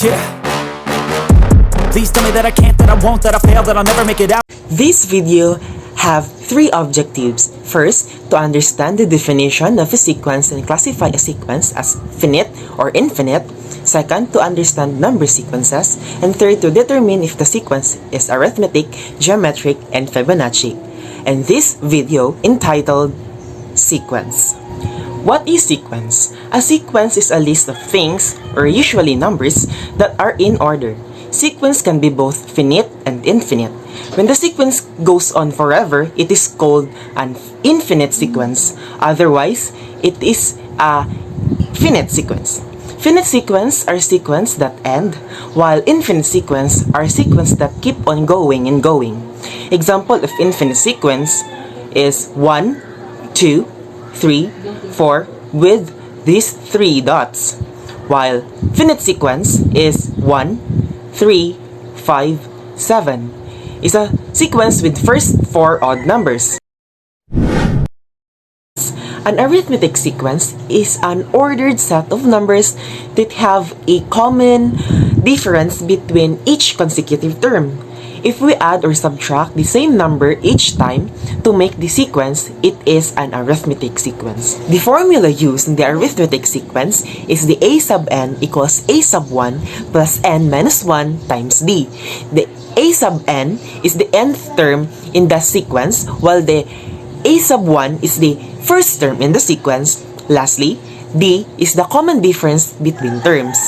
Yeah. Please tell me that I can't, that I won't, that I fail, that I'll never make it out. This video have three objectives. First, to understand the definition of a sequence and classify a sequence as finite or infinite. Second, to understand number sequences. And third, to determine if the sequence is arithmetic, geometric, and Fibonacci. And this video entitled Sequence. What is sequence? A sequence is a list of things, or usually numbers, that are in order. Sequence can be both finite and infinite. When the sequence goes on forever, it is called an infinite sequence. Otherwise, it is a finite sequence. Finite sequence are sequences that end, while infinite sequence are sequences that keep on going and going. Example of infinite sequence is 1, 2, 3, 4 with these 3 dots, while finite sequence is 1, 3, 5, 7. Is a sequence with first 4 odd numbers. An arithmetic sequence is an ordered set of numbers that have a common difference between each consecutive term. If we add or subtract the same number each time to make the sequence, it is an arithmetic sequence. The formula used in the arithmetic sequence is the a sub n equals a sub 1 plus n minus 1 times d. The a sub n is the nth term in the sequence, while the a sub 1 is the first term in the sequence. Lastly, d is the common difference between terms.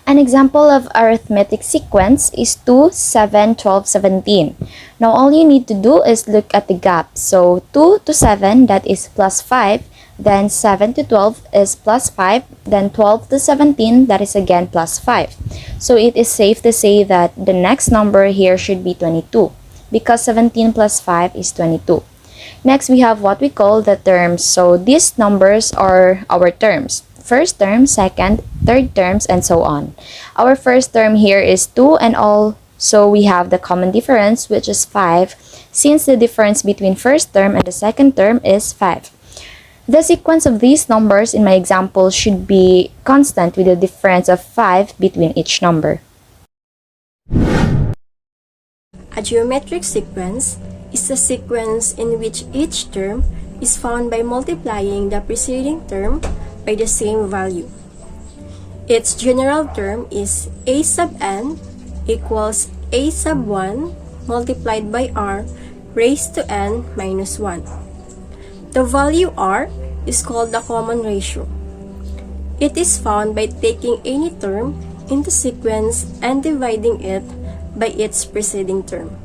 An example of arithmetic sequence is 2, 7, 12, 17. Now all you need to do is look at the gap. So 2 to 7, that is plus 5, then 7 to 12 is plus 5, then 12 to 17, that is again plus 5. So it is safe to say that the next number here should be 22, because 17 plus 5 is 22. Next, we have what we call the terms. So these numbers are our terms. First term, second, third terms, and so on. Our first term here is 2 and also we have the common difference, which is 5, since the difference between first term and the second term is 5. The sequence of these numbers in my example should be constant with a difference of 5 between each number. A geometric sequence is a sequence in which each term is found by multiplying the preceding term by the same value. Its general term is a sub n equals a sub 1 multiplied by r raised to n minus 1. The value r is called the common ratio. It is found by taking any term in the sequence and dividing it by its preceding term.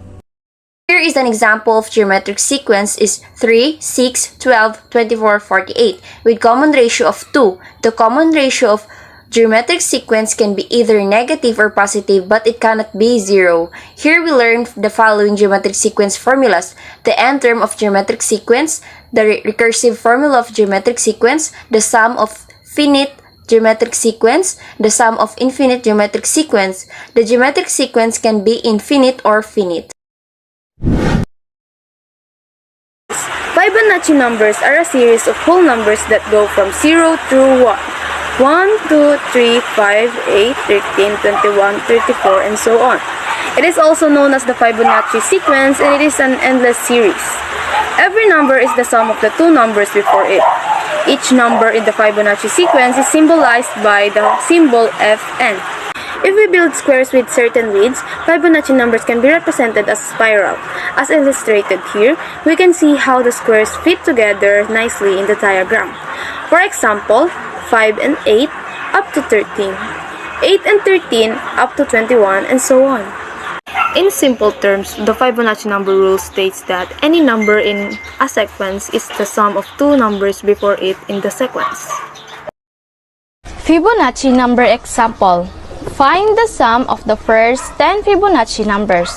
Here is an example of geometric sequence is 3, 6, 12, 24, 48 with common ratio of 2. The common ratio of geometric sequence can be either negative or positive, but it cannot be 0. Here we learn the following geometric sequence formulas: the n term of geometric sequence, the recursive formula of geometric sequence, the sum of finite geometric sequence, the sum of infinite geometric sequence. The geometric sequence can be infinite or finite. Fibonacci numbers are a series of whole numbers that go from 0 through 1. 1, 2, 3, 5, 8, 13, 21, 34, and so on. It is also known as the Fibonacci sequence, and it is an endless series. Every number is the sum of the two numbers before it. Each number in the Fibonacci sequence is symbolized by the symbol Fn. If we build squares with certain widths, Fibonacci numbers can be represented as a spiral. As illustrated here, we can see how the squares fit together nicely in the diagram. For example, 5 and 8 up to 13, 8 and 13 up to 21, and so on. In simple terms, the Fibonacci number rule states that any number in a sequence is the sum of two numbers before it in the sequence. Fibonacci number example. Find the sum of the first 10 Fibonacci numbers.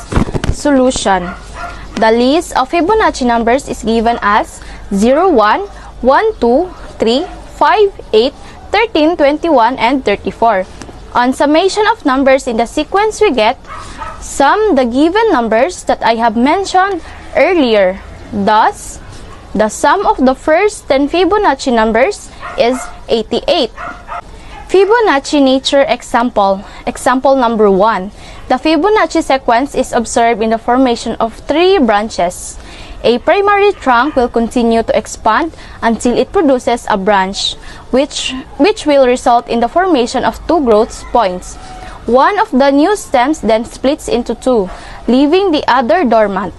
Solution. The list of Fibonacci numbers is given as 0, 1, 1, 2, 3, 5, 8, 13, 21, and 34. On summation of numbers in the sequence we get, sum the given numbers that I have mentioned earlier. Thus, the sum of the first 10 Fibonacci numbers is 88. Fibonacci nature example. Example number 1. The Fibonacci sequence is observed in the formation of 3 branches. A primary trunk will continue to expand until it produces a branch, which will result in the formation of 2 growth points. One of the new stems then splits into 2, leaving the other dormant.